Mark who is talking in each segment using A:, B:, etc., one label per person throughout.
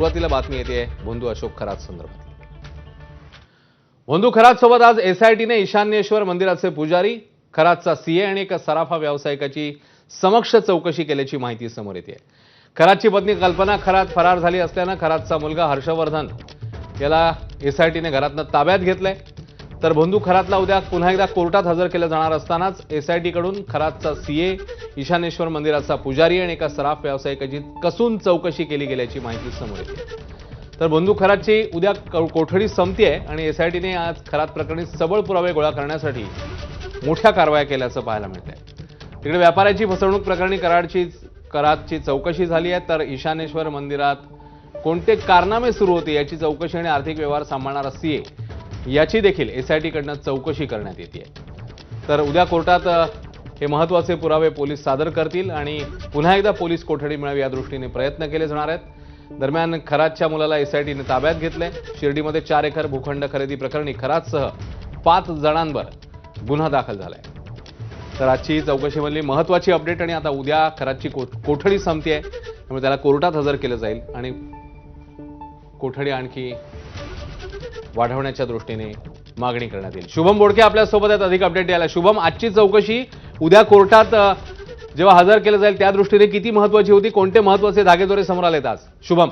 A: सुरुवातीला बातमी येते भोंदू अशोक खरात संदर्भात। भोंदू खरात सोबत आज एसआयटीने ईशान्येश्वर मंदिराचे पुजारी, खरातचा सीए आणि एका सराफा व्यावसायिकाची समक्ष चौकशी केल्याची माहिती समोर येते। खरातची पत्नी कल्पना खरात फरार झाली असल्याने खरातचा मुलगा हर्षवर्धन याला एसआयटीने घरातून ताब्यात घेतलंय। तर भोंदू खरातला उद्या पुन्हा एकदा कोर्टात हजर केलं जाणार असतानाच एसआयटीकडून खरातचा सीए, ईशान्येश्वर मंदिराचा पुजारी आणि एका सराफ व्यावसायिकाची कसून चौकशी केली गेल्याची माहिती समोर येते। तर भोंदू खरातची उद्या कोठडी संपते आणि एसआयटीने आज खरात प्रकरणी सबळ पुरावे गोळा करण्यासाठी मोठ्या कारवाया केल्याचं पाहायला मिळतंय। तिकडे व्यापाऱ्याची फसवणूक प्रकरणी खरातची चौकशी झाली आहे, तर ईशान्येश्वर मंदिरात कोणते कारनामे सुरू होते याची चौकशी आणि आर्थिक व्यवहार सांभाळणारा सीए याची देखील एसआयटीकडून चौकशी करण्यात येते। तर उद्या कोर्टात हे महत्त्वाचे पुरावे पोलीस सादर करतील आणि पुन्हा एकदा पोलीस कोठडी मिळावी या दृष्टीने प्रयत्न केले जाणार आहेत। दरम्यान खरातच्या मुलाला एसआयटीने ताब्यात घेतलंय। शिर्डीमध्ये 4 एकर भूखंड खरेदी प्रकरणी खरातसह 5 जणांवर गुन्हा दाखल झालाय। तर आजची चौकशीमधली महत्त्वाची अपडेट आणि आता उद्या खरातची कोठडी संपते आहे, त्यामुळे त्याला कोर्टात हजर केलं जाईल आणि कोठडी आणखी वाढवण्याच्या दृष्टीने मागणी करण्यात येईल। शुभम बोडके आपल्या सोबत आहेत अधिक अपडेट द्यायला। शुभम, आजची चौकशी उद्या कोर्टात जेव्हा हजर केलं जाईल त्या दृष्टीने किती महत्त्वाची होती, कोणते महत्त्वाचे धागेदोरे समोर आलेत आज? शुभम,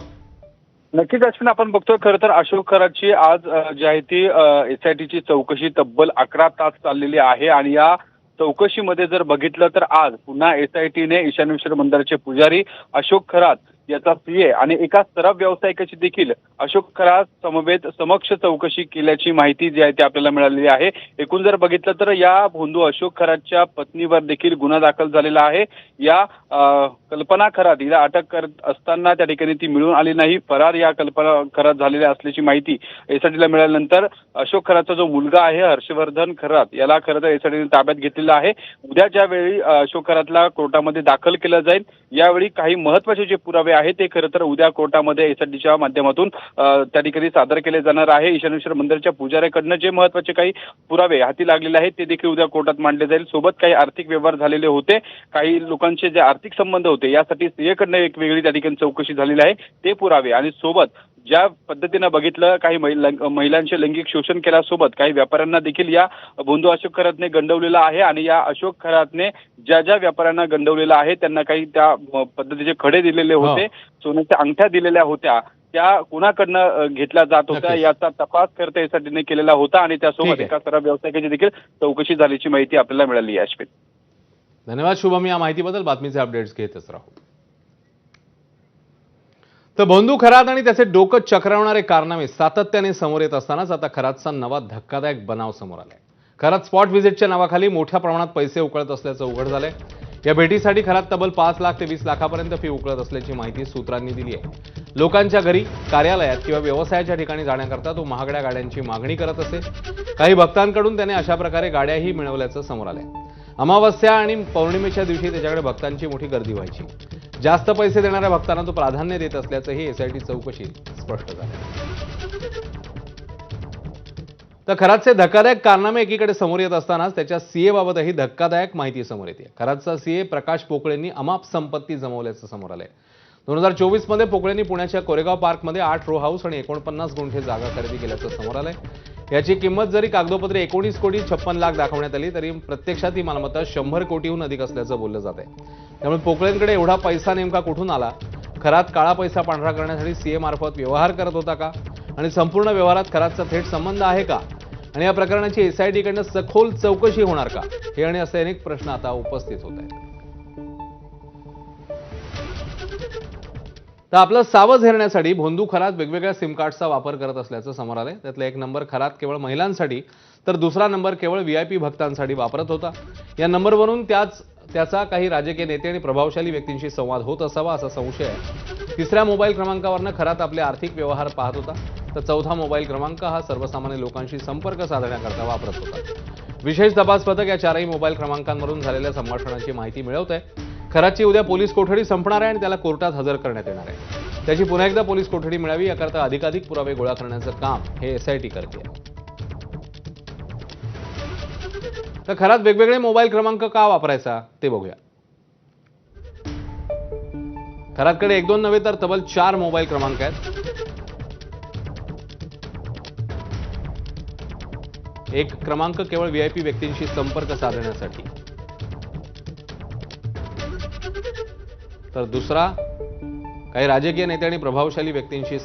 B: नक्कीच अश्विन, आपण बघतोय खरं तर अशोक खरातची आज जी आहे ती एसआयटीची चौकशी तब्बल 11 तास चाललेली आहे आणि या चौकशीमध्ये जर बघितलं तर आज पुन्हा एसआयटीने ईशान्येश्वर मंदिराचे पुजारी अशोक खरात याचा सीए आणि एका सराफ व्यावसायिकाची देखील अशोक खरात समवेत समक्ष चौकशी केल्याची माहिती जी आहे ती आपल्याला मिळालेली आहे। एकूण जर बघितलं तर या भोंदू अशोक खरातच्या पत्नीवर देखील गुन्हा दाखल झालेला आहे। या कल्पना खरात हिला अटक करत असताना त्या ठिकाणी ती मिळून आली नाही, फरार या कल्पना खरात झालेल्या असल्याची माहिती एसआयटीला मिळाल्यानंतर अशोक खरातचा जो मुलगा आहे हर्षवर्धन खरात याला खरं तर एसआयटीने ताब्यात घेतलेला आहे। उद्या ज्यावेळी अशोक खरातला कोर्टामध्ये दाखल केलं जाईल यावेळी काही महत्त्वाचे जे पुरावे आहे ते खरं तर उद्या कोर्टामध्ये एसआयटीच्या माध्यमातून त्या ठिकाणी सादर केले जाणार आहे। ईशान्येश्वर मंदिराच्या पुजाऱ्याकडनं जे महत्त्वाचे काही पुरावे हाती लागलेले आहेत ते देखील उद्या कोर्टात मांडले जाईल। सोबत काही आर्थिक व्यवहार झालेले होते, काही लोकांचे जे आर्थिक संबंध होते यासाठी सीएकडनं एक वेगळी त्या ठिकाणी चौकशी झालेली आहे ते पुरावे आणि सोबत ज्या पद्धतीनं बघितलं काही महिलांचे लैंगिक शोषण केल्यासोबत काही व्यापाऱ्यांना देखील या भोंदू अशोक खरातने गंडवलेलं आहे आणि या अशोक खरातने ज्या ज्या व्यापाऱ्यांना गंडवलेलं आहे त्यांना काही त्या पद्धतीचे खडे दिलेले होते, सोन्याच्या अंगठ्या दिलेल्या होत्या, त्या कुणाकडनं घेतल्या जात होत्या याचा तपास करता एसआयटीने केलेला होता आणि त्यासोबत एका सराफ व्यावसायिकाची देखील चौकशी झाल्याची माहिती आपल्याला मिळाली आहे। अश्विन,
A: धन्यवाद शुभम, या माहितीबद्दल। बातमीचे अपडेट्स घेतच राहू। तर भोंदू खरात आणि त्याचे डोकं चक्रावणारे कारनामे सातत्याने समोर येत असतानाच आता खरातचा नवा धक्कादायक बनाव समोर आलाय। खरात स्पॉट व्हिजिटच्या नावाखाली मोठ्या प्रमाणात पैसे उकळत असल्याचं उघड झालंय। या भेटीसाठी खरात तब्बल 5 लाख ते 20 लाखापर्यंत फी उकळत असल्याची माहिती सूत्रांनी दिली आहे। लोकांच्या घरी, कार्यालयात किंवा व्यवसायाच्या ठिकाणी जाण्याकरता तो महागड्या गाड्यांची मागणी करत असे। काही भक्तांकडून त्याने अशा प्रकारे गाड्याही मिळवल्याचं समोर आलंय। अमावस्या आणि पौर्णिमेच्या दिवशी त्याच्याकडे भक्तांची मोठी गर्दी व्हायची। जास्त पैसे देणाऱ्या भक्तांना तो प्राधान्य देत असल्याचंही एसआयटी चौकशीत स्पष्ट झालं। तर खरातचे धक्कादायक कारनामे एकीकडे समोर येत असतानाच त्याच्या सीए बाबतही धक्कादायक माहिती समोर येते। खरातचा सीए प्रकाश पोकळेंनी अमाप संपत्ती जमवल्याचं समोर आलंय। 2024 मध्ये पोकळेंनी पुण्याच्या कोरेगाव पार्कमध्ये 8 रो हाऊस आणि 49 गुंठे जागा खरेदी केल्याचं समोर आलंय। याची किंमत जरी कागदोपत्री 19 कोटी 56 लाख दाखवण्यात आली तरी प्रत्यक्षात ही मालमत्ता 100 कोटीहून अधिक असल्याचं बोललं जात आहे। त्यामुळे पोकळेंकडे एवढा पैसा नेमका कुठून आला? खरात काळा पैसा पांढरा करण्यासाठी सीए मार्फत व्यवहार करत होता का? आणि संपूर्ण व्यवहारात खरातचा थेट संबंध आहे का? आणि या प्रकरणाची एसआयटीकडनं सखोल चौकशी होणार का? हे आणि असे अनेक प्रश्न आता उपस्थित होत आहेत। तर आपलं सावध हेरण्यासाठी भोंदू खरात वेगवेगळ्या सिम कार्डचा वापर करत असल्याचं समोर आलंय। त्यातला एक नंबर खरात केवळ महिलांसाठी तर दुसरा नंबर केवळ व्हीआयपी भक्तांसाठी वापरत होता। या नंबरवरून त्याचा काही राजकीय नेते आणि प्रभावशाली व्यक्तींशी संवाद होत असावा असा संशय आहे। तिसऱ्या मोबाईल क्रमांकावरनं खरात आपले आर्थिक व्यवहार पाहत होता, तर चौथा मोबाईल क्रमांक हा सर्वसामान्य लोकांशी संपर्क साधण्याकरता वापरत होता। विशेष तपास पथक या 4ही मोबाईल क्रमांकांवरून झालेल्या संभाषणाची माहिती मिळवत आहे। खरातची उद्या पोलीस कोठडी संपणार आहे आणि त्याला कोर्टात हजर करण्यात येणार आहे। त्याची पुन्हा एकदा पोलीस कोठडी मिळावी याकरता अधिकाधिक पुरावे गोळा करण्याचं काम हे एसआयटी करते। तर खरात वेगवेगळे मोबाईल क्रमांक का वापरायचा ते बघूया। खरातकडे 1-2 नव्हे तर तब्बल 4 मोबाईल क्रमांक आहेत. एक क्रमांक केवळ व्हीआयपी व्यक्तींशी संपर्क साधण्यासाठी, तर दुसरा काही राजकीय नेते आणि प्रभावशाली व्यक्तींशी